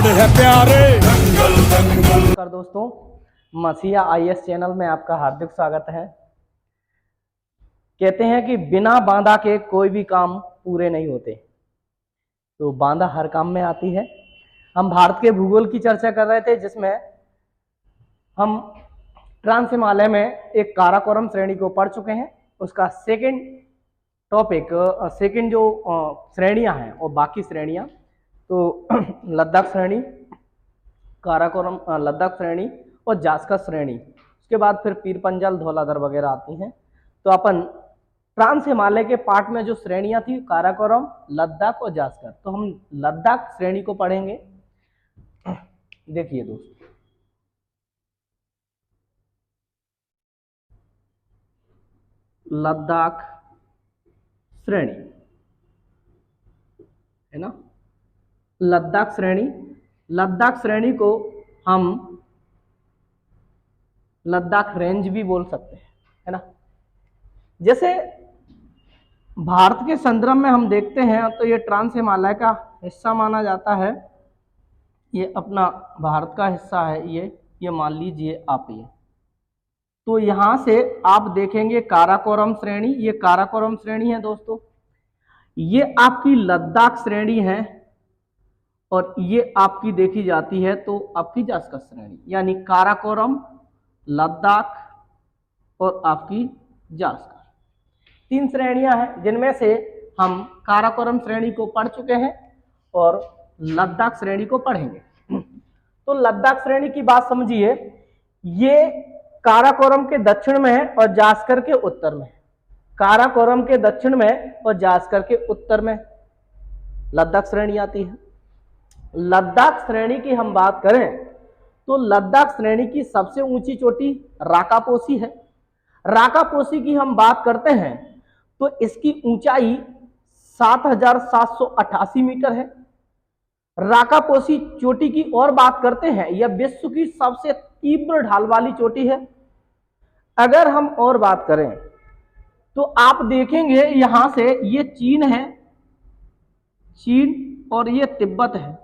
पेड़ है प्यारे। नमस्कार दोस्तों, मसीहा आईएएस चैनल में आपका हार्दिक स्वागत है। कहते हैं कि बिना बांधा के कोई भी काम पूरे नहीं होते, तो बांधा हर काम में आती है। हम भारत के भूगोल की चर्चा कर रहे थे, जिसमें हम ट्रांस हिमालय में एक काराकोरम श्रेणी को पढ़ चुके हैं। उसका सेकंड टॉपिक, सेकंड जो श्रेणियां हैं और बाकी श्रेणियां, तो लद्दाख श्रेणी, काराकोरम, लद्दाख श्रेणी और जास्कर श्रेणी, उसके बाद फिर पीर पंजल, धौलाधर वगैरह आती हैं। तो अपन ट्रांस हिमालय के पार्ट में जो श्रेणियां थी, काराकोरम, लद्दाख और जास्कर, तो हम लद्दाख श्रेणी को पढ़ेंगे। देखिए दोस्तों, लद्दाख श्रेणी है ना, लद्दाख श्रेणी को हम लद्दाख रेंज भी बोल सकते हैं, है ना। जैसे भारत के संदर्भ में हम देखते हैं तो ये ट्रांस हिमालय का हिस्सा माना जाता है। ये अपना भारत का हिस्सा है, ये मान लीजिए आप। ये तो यहां से आप देखेंगे काराकोरम श्रेणी, ये काराकोरम श्रेणी है दोस्तों। ये आपकी लद्दाख श्रेणी है और ये आपकी देखी जाती है तो आपकी जास्कर श्रेणी, यानी काराकोरम, लद्दाख और आपकी जास्कर, 3 श्रेणियां हैं, जिनमें से हम काराकोरम श्रेणी को पढ़ चुके हैं और लद्दाख श्रेणी को पढ़ेंगे। तो लद्दाख श्रेणी की बात समझिए, ये काराकोरम के दक्षिण में है और जास्कर के उत्तर में। काराकोरम के दक्षिण में और जास्कर के उत्तर में लद्दाख श्रेणी आती है। लद्दाख श्रेणी की हम बात करें तो लद्दाख श्रेणी की सबसे ऊंची चोटी राकापोसी है। राकापोसी की हम बात करते हैं तो इसकी ऊंचाई 7,788 मीटर है। राकापोसी चोटी की और बात करते हैं, यह विश्व की सबसे तीव्र ढाल वाली चोटी है। अगर हम और बात करें तो आप देखेंगे यहां से ये चीन है, चीन, और ये तिब्बत है।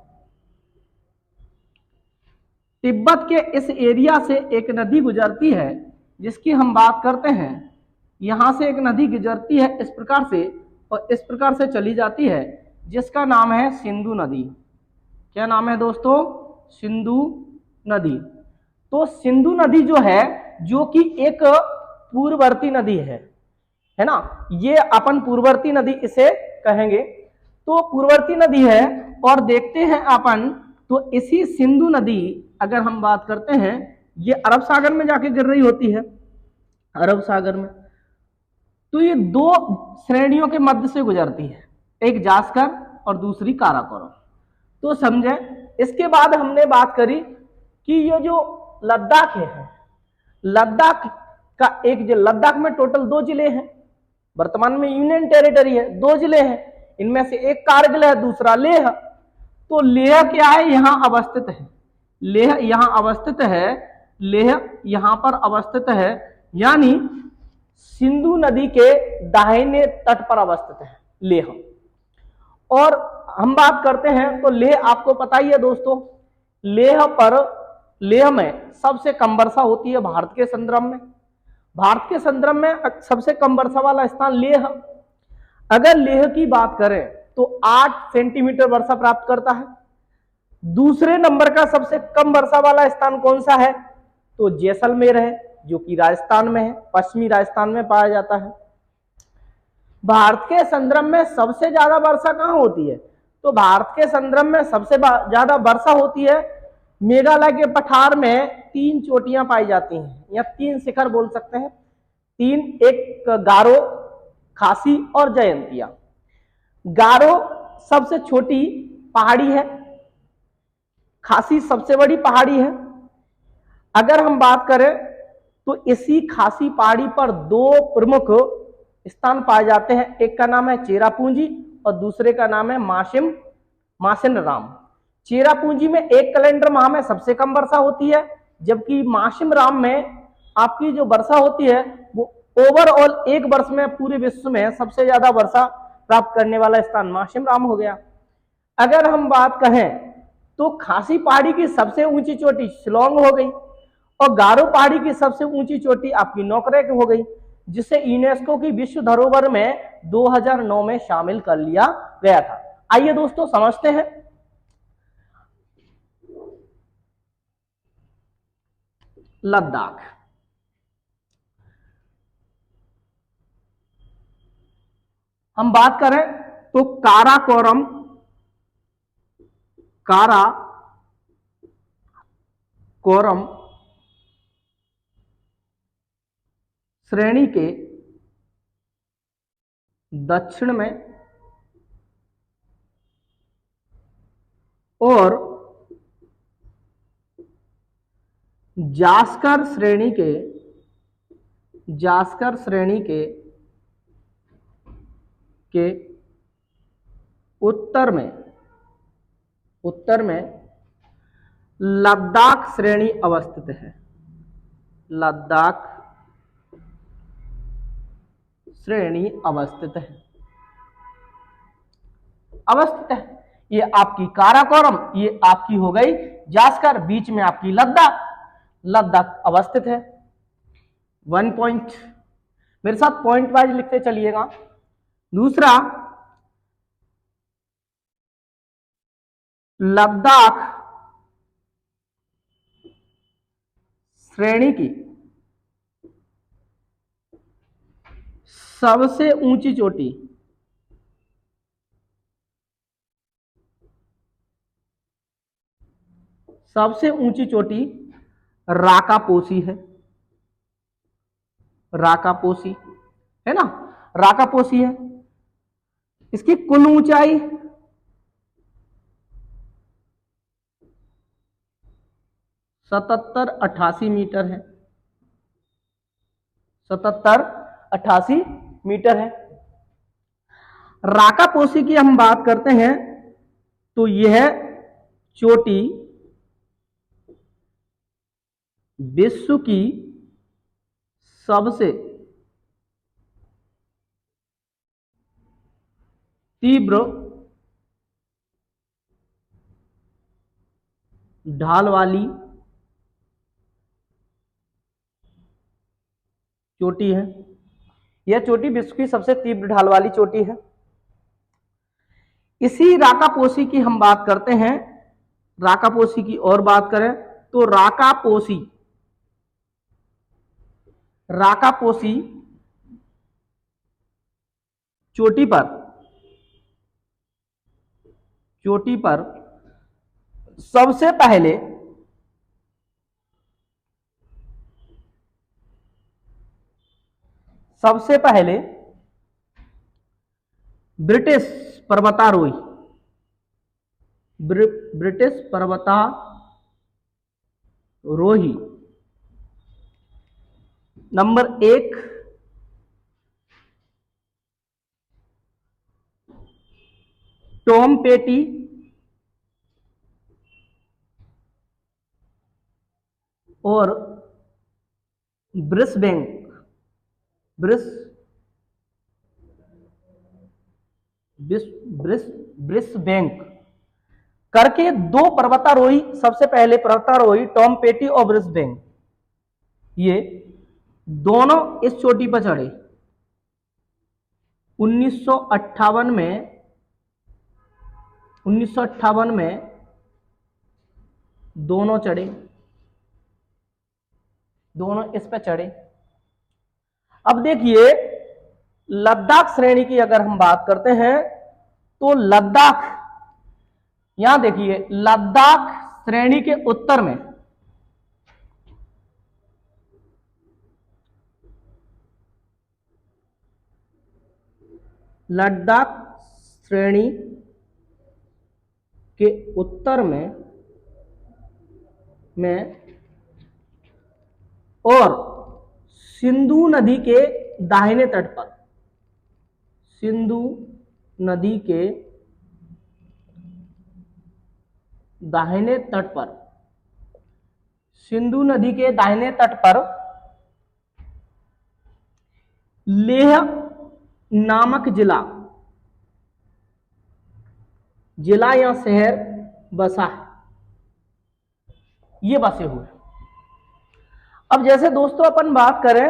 तिब्बत के इस एरिया से एक नदी गुजरती है, जिसकी हम बात करते हैं। यहां से एक नदी गुजरती है इस प्रकार से, और इस प्रकार से चली जाती है, जिसका नाम है सिंधु नदी। क्या नाम है दोस्तों? सिंधु नदी। तो सिंधु नदी जो है, जो कि एक पूर्ववर्ती नदी है ना, ये अपन पूर्ववर्ती नदी इसे कहेंगे। तो पूर्ववर्ती नदी है, और देखते हैं अपन तो इसी सिंधु नदी, अगर हम बात करते हैं, ये अरब सागर में जाके गिर रही होती है, अरब सागर में। तो ये 2 श्रेणियों के मध्य से गुजरती है, एक जास्कर और दूसरी काराकोरम। तो समझे। इसके बाद हमने बात करी कि ये जो लद्दाख है, लद्दाख का एक, जो लद्दाख में टोटल 2 जिले हैं, वर्तमान में यूनियन टेरिटरी है, 2 जिले हैं, इनमें से एक कारगिल है, दूसरा लेह। तो लेह क्या है? यहां अवस्थित है, लेह यहां अवस्थित है, लेह यहां पर अवस्थित है, यानी सिंधु नदी के दाहिने तट पर अवस्थित है लेह। और हम बात करते हैं तो लेह आपको पता ही है दोस्तों, लेह में सबसे कम वर्षा होती है भारत के संदर्भ में। भारत के संदर्भ में सबसे कम वर्षा वाला स्थान लेह। अगर लेह की बात करें तो 8 सेंटीमीटर वर्षा प्राप्त करता है। दूसरे नंबर का सबसे कम वर्षा वाला स्थान कौन सा है? तो जैसलमेर है, जो कि राजस्थान में है, पश्चिमी राजस्थान में पाया जाता है। भारत के संदर्भ में सबसे ज्यादा वर्षा कहां होती है? तो भारत के संदर्भ में सबसे ज्यादा वर्षा होती है मेघालय के पठार में। 3 चोटियां पाई जाती हैं, या 3 शिखर बोल सकते हैं, 3, एक गारो, खासी और जयंतिया। गारो सबसे छोटी पहाड़ी है, खासी सबसे बड़ी पहाड़ी है। अगर हम बात करें तो इसी खासी पहाड़ी पर 2 प्रमुख स्थान पाए जाते हैं, एक का नाम है चेरापूंजी और दूसरे का नाम है मासिन राम। चेरापूंजी में एक कैलेंडर माह में सबसे कम वर्षा होती है, जबकि मासिन राम में आपकी जो वर्षा होती है वो ओवरऑल एक वर्ष में पूरे विश्व में सबसे ज्यादा वर्षा प्राप्त करने वाला स्थान मासिन राम हो गया। अगर हम बात कहें तो खासी पहाड़ी की सबसे ऊंची चोटी शिलोंग हो गई और गारो पहाड़ी की सबसे ऊंची चोटी आपकी नोकरेक हो गई, जिसे यूनेस्को की विश्व धरोहर में 2009 में शामिल कर लिया गया था। आइए दोस्तों समझते हैं। लद्दाख, हम बात करें तो काराकोरम श्रेणी के दक्षिण में और जास्कर श्रेणी के उत्तर में लद्दाख श्रेणी अवस्थित है। लद्दाख श्रेणी अवस्थित है। ये आपकी काराकोरम, ये आपकी हो गई जास्कर, बीच में आपकी लद्दाख अवस्थित है। 1 पॉइंट, मेरे साथ पॉइंट वाइज लिखते चलिएगा। दूसरा, लद्दाख श्रेणी की सबसे ऊंची चोटी राकापोसी है। राकापोसी है ना, राकापोसी है। इसकी कुल ऊंचाई 77-88 मीटर है। 77-88 मीटर है। राकापोसी की हम बात करते हैं तो यह चोटी विश्व की सबसे तीव्र ढाल वाली चोटी है। यह चोटी विश्व की सबसे तीव्र ढाल वाली चोटी है। इसी राकापोसी की हम बात करते हैं। राकापोसी की और बात करें तो राकापोसी चोटी पर सबसे पहले ब्रिटिश पर्वतारोही नंबर 1 टॉम पेटी और ब्रिसबेंक करके 2 पर्वतारोही, सबसे पहले पर्वतारोही टॉम पेटी और ब्रिसबेंक, ये दोनों इस चोटी पर चढ़े। 1958 में दोनों इस पे चढ़े। अब देखिए लद्दाख श्रेणी की अगर हम बात करते हैं तो लद्दाख, यहां देखिए लद्दाख श्रेणी के उत्तर में और सिंधु नदी के दाहिने तट पर, सिंधु नदी के दाहिने तट पर लेह नामक जिला या शहर बसा है। ये बसे हुए। अब जैसे दोस्तों अपन बात करें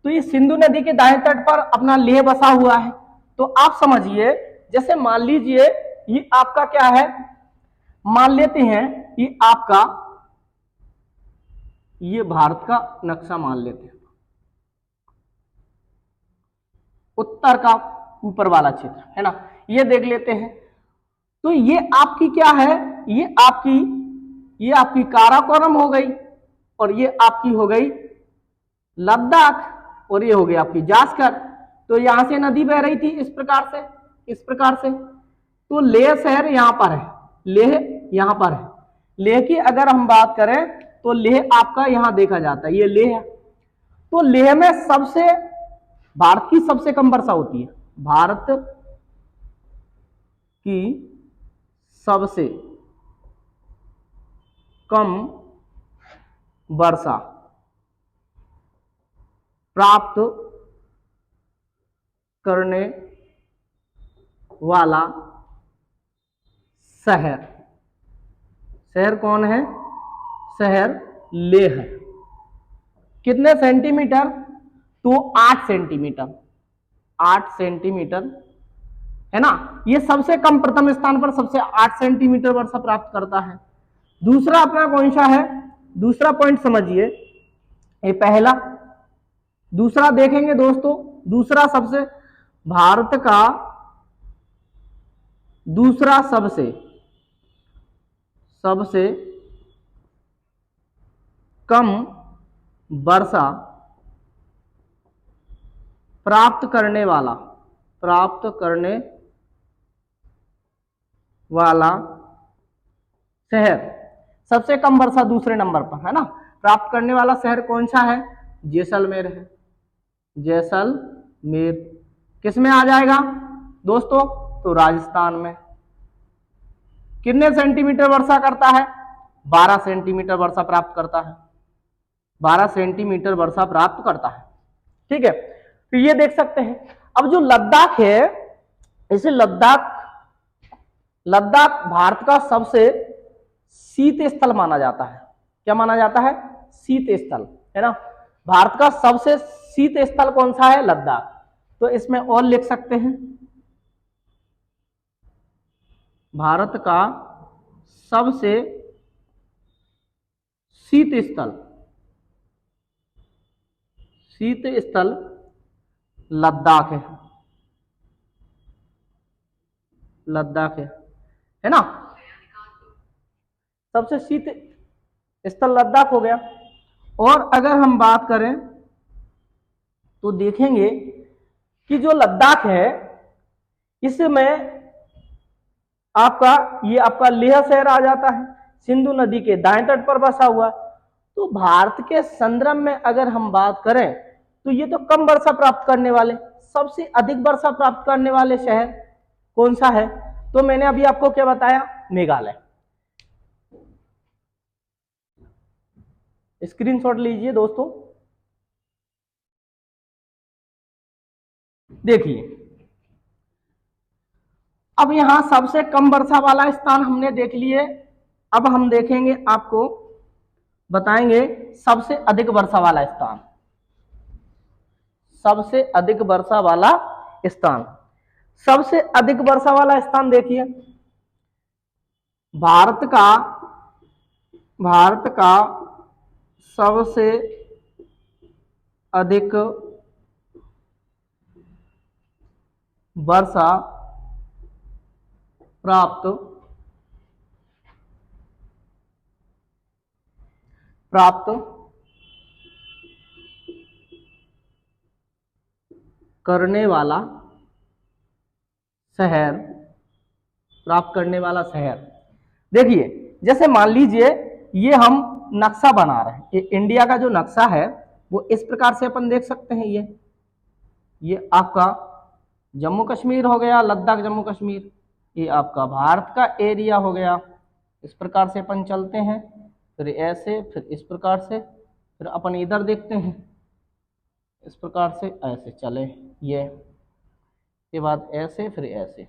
तो ये सिंधु नदी के दाएं तट पर अपना लेह बसा हुआ है। तो आप समझिए, जैसे मान लीजिए ये आपका क्या है, मान लेते हैं ये आपका ये भारत का नक्शा मान लेते हैं, उत्तर का ऊपर वाला क्षेत्र है ना, ये देख लेते हैं। तो ये आपकी क्या है, ये आपकी काराकोरम हो गई, और ये आपकी हो गई लद्दाख, और ये हो गई आपकी जास्कर। तो यहां से नदी बह रही थी इस प्रकार से। तो लेह शहर यहां पर है, लेह यहां पर है। लेह की अगर हम बात करें तो लेह आपका यहां देखा जाता है, ये लेह है। तो लेह में भारत की सबसे कम वर्षा होती है, भारत की सबसे कम वर्षा प्राप्त करने वाला शहर कौन है, शहर लेह है। कितने सेंटीमीटर, तो 8 सेंटीमीटर, 8 सेंटीमीटर है ना। ये सबसे कम प्रथम स्थान पर सबसे 8 सेंटीमीटर वर्षा प्राप्त करता है। दूसरा अपना कौन सा है, दूसरा पॉइंट समझिए, ये पहला। दूसरा देखेंगे दोस्तों, दूसरा सबसे भारत का दूसरा सबसे कम वर्षा प्राप्त करने वाला शहर, सबसे कम वर्षा दूसरे नंबर पर है ना, प्राप्त करने वाला शहर कौन सा है, जैसलमेर है। जैसलमेर किस में आ जाएगा दोस्तों, तो राजस्थान में। कितने सेंटीमीटर वर्षा करता है, 12 सेंटीमीटर वर्षा प्राप्त करता है, 12 सेंटीमीटर वर्षा प्राप्त करता है। ठीक है, तो ये देख सकते हैं। अब जो लद्दाख है, इसे लद्दाख भारत का सबसे शीत स्थल माना जाता है। क्या माना जाता है, शीत स्थल है ना। भारत का सबसे शीत स्थल कौन सा है, लद्दाख। तो इसमें और लिख सकते हैं, भारत का सबसे शीत स्थल लद्दाख है ना। सबसे शीत स्थल लद्दाख हो गया। और अगर हम बात करें तो देखेंगे कि जो लद्दाख है, इसमें ये आपका लेह शहर आ जाता है, सिंधु नदी के दाएं तट पर बसा हुआ। तो भारत के संदर्भ में अगर हम बात करें तो ये तो कम वर्षा प्राप्त करने वाले, सबसे अधिक वर्षा प्राप्त करने वाले शहर कौन सा है, तो मैंने अभी आपको क्या बताया, मेघालय। स्क्रीनशॉट लीजिए दोस्तों। देखिए, अब यहां सबसे कम वर्षा वाला स्थान हमने देख लिए। अब हम देखेंगे, आपको बताएंगे सबसे अधिक वर्षा वाला स्थान। सबसे अधिक वर्षा वाला स्थान, सबसे अधिक वर्षा वाला स्थान देखिए, भारत का सबसे अधिक वर्षा प्राप्त करने वाला शहर। देखिए, जैसे मान लीजिए ये हम नक्शा बना रहे हैं, ये इंडिया का जो नक्शा है वो इस प्रकार से अपन देख सकते हैं। ये आपका जम्मू कश्मीर हो गया, लद्दाख जम्मू कश्मीर। ये आपका भारत का एरिया हो गया। इस प्रकार से अपन चलते हैं, फिर ऐसे, फिर इस प्रकार से, फिर अपन इधर देखते हैं, इस प्रकार से ऐसे चले, ये के बाद ऐसे, फिर ऐसे।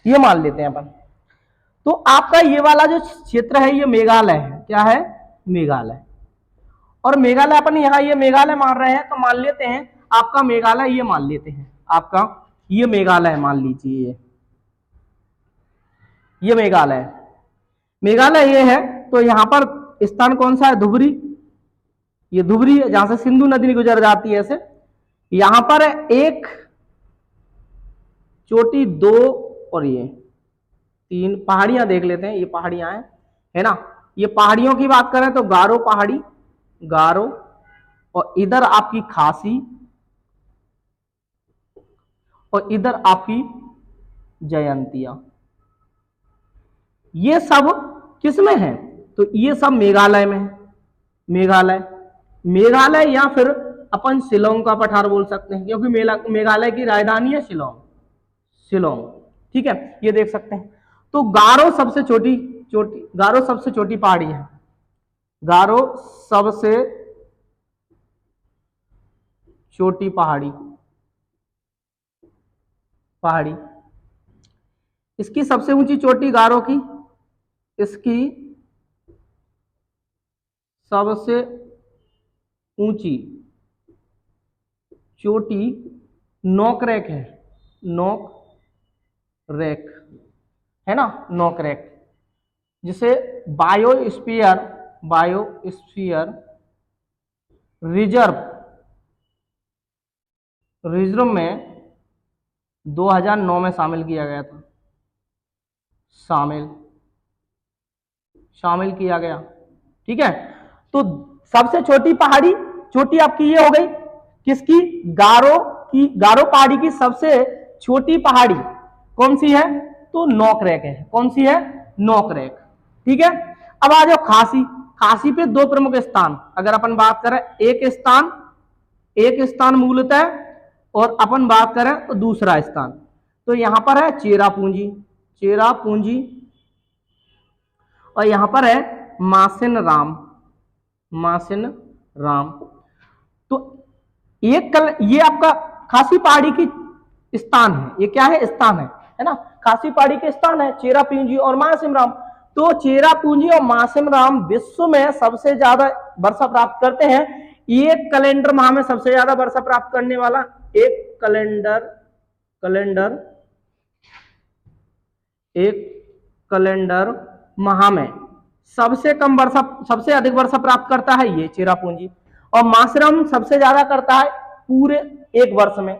ये मान लेते हैं अपन। तो आपका ये वाला जो क्षेत्र है ये मेघालय है, क्या है, मेघालय। और मेघालय अपन यहाँ ये मेघालय मान रहे हैं, तो मान लेते हैं आपका मेघालय, ये मान लेते हैं आपका ये मेघालय मान लीजिए, ये मेघालय, मेघालय ये है। तो यहाँ पर स्थान कौन सा है, धुबरी, ये धुबरी है जहां से सिंधु नदी गुजर जाती है ऐसे। यहां पर एक चोटी, दो और ये तीन पहाड़ियां देख लेते हैं, ये पहाड़ियां हैं, है ना। ये पहाड़ियों की बात करें तो गारो पहाड़ी, गारो, और इधर आपकी खासी, और इधर आपकी जयंतिया। ये सब किसमें है, तो ये सब मेघालय में है। मेघालय, मेघालय या फिर अपन शिलोंग का पठार बोल सकते हैं, क्योंकि मेघालय की राजधानी है शिलोंग, शिलोंग, ठीक है, ये देख सकते हैं। तो गारो सबसे छोटी गारो सबसे छोटी पहाड़ी है, गारो सबसे छोटी पहाड़ी, इसकी सबसे ऊंची चोटी गारो की, इसकी सबसे ऊंची चोटी नोकरेक है, नोकरेक है ना, नोकरेक, जिसे बायोस्फीयर रिजर्व में 2009 में शामिल किया गया था, शामिल किया गया, ठीक है। तो सबसे छोटी पहाड़ी चोटी आपकी ये हो गई, किसकी, गारो पहाड़ी की सबसे छोटी पहाड़ी कौन सी है, तो नोकरेक है, कौन सी है, नोकरेक, ठीक है। अब आ जाओ खासी, खासी पे दो प्रमुख स्थान, अगर अपन बात करें एक स्थान मूलतः, और अपन बात करें तो दूसरा स्थान, तो यहां पर है चेरापूंजी, और यहां पर है मासिन राम। तो ये आपका खासी पहाड़ी की स्थान है, ये क्या है, स्थान है ना, खासी पहाड़ी के स्थान है चेरापूंजी और मासिम राम। तो चेरापूंजी और मासिम राम विश्व में सबसे ज्यादा वर्षा प्राप्त करते हैं। एक कैलेंडर माह में सबसे ज्यादा वर्षा प्राप्त करने वाला, एक कैलेंडर माह में सबसे कम वर्षा, सबसे अधिक वर्षा प्राप्त करता है ये चेरापूंजी, और मासिरम सबसे ज्यादा करता है पूरे एक वर्ष में।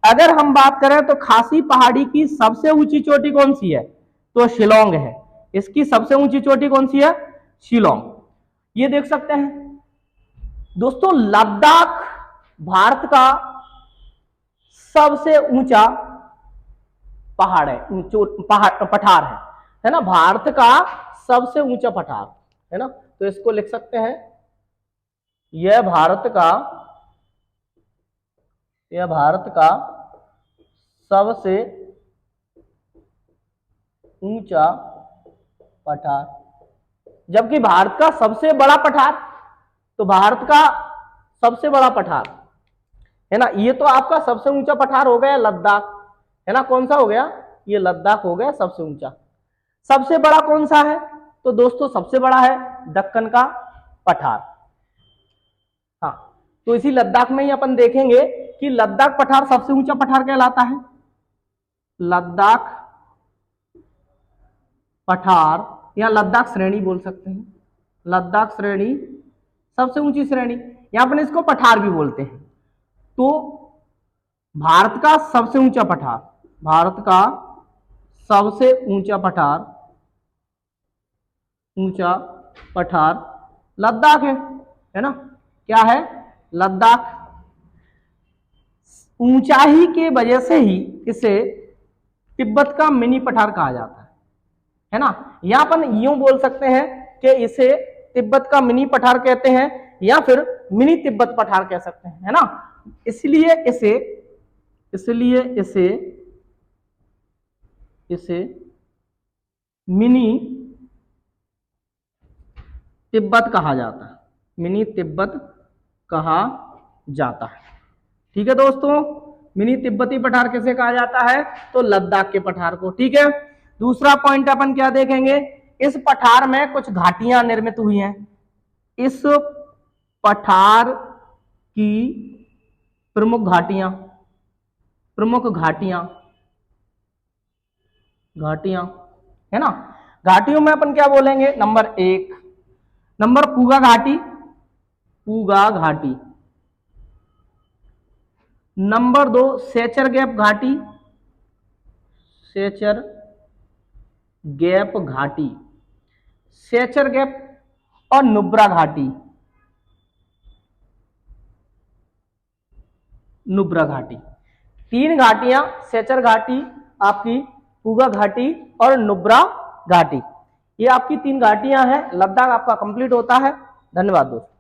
अगर हम बात करें तो खासी पहाड़ी की सबसे ऊंची चोटी कौन सी है, तो शिलोंग है, इसकी सबसे ऊंची चोटी कौन सी है, शिलोंग, ये देख सकते हैं दोस्तों। लद्दाख भारत का सबसे ऊंचा पहाड़ है, पठार है ना, भारत का सबसे ऊंचा पठार है ना। तो इसको लिख सकते हैं, यह भारत का सबसे ऊंचा पठार। जबकि भारत का सबसे बड़ा पठार, तो भारत का सबसे बड़ा पठार है ना, ये तो आपका सबसे ऊंचा पठार हो गया लद्दाख, है ना, कौन सा हो गया, ये लद्दाख हो गया सबसे ऊंचा। सबसे बड़ा कौन सा है, तो दोस्तों सबसे बड़ा है दक्कन का पठार। हाँ, तो इसी लद्दाख में ही अपन देखेंगे कि लद्दाख पठार सबसे ऊंचा पठार कहलाता है। लद्दाख पठार या लद्दाख श्रेणी बोल सकते हैं, लद्दाख श्रेणी सबसे ऊंची श्रेणी, यहां अपन इसको पठार भी बोलते हैं। तो भारत का सबसे ऊंचा पठार, भारत का सबसे ऊंचा पठार लद्दाख है ना, क्या है, लद्दाख। ऊंचाई के वजह से ही इसे तिब्बत का मिनी पठार कहा जाता है ना। यहां अपन यूं बोल सकते हैं कि इसे तिब्बत का मिनी पठार कहते हैं, या फिर मिनी तिब्बत पठार कह सकते हैं, है ना। इसलिए इसे मिनी तिब्बत कहा जाता है, मिनी तिब्बत कहा जाता है, ठीक है दोस्तों। मिनी तिब्बती पठार किसे कहा जाता है? तो लद्दाख के पठार को। ठीक है, दूसरा पॉइंट अपन क्या देखेंगे, इस पठार में कुछ घाटियां निर्मित हुई हैं। इस पठार की प्रमुख घाटियां है ना। घाटियों में अपन क्या बोलेंगे, नंबर 1 पूगा घाटी, नंबर 2 सेचर गैप घाटी, सेचर गैप और नुब्रा घाटी, 3 घाटियां, सेचर घाटी, आपकी पूगा घाटी और नुब्रा घाटी, ये आपकी 3 घाटियां हैं। लद्दाख आपका कंप्लीट होता है। धन्यवाद दोस्तों।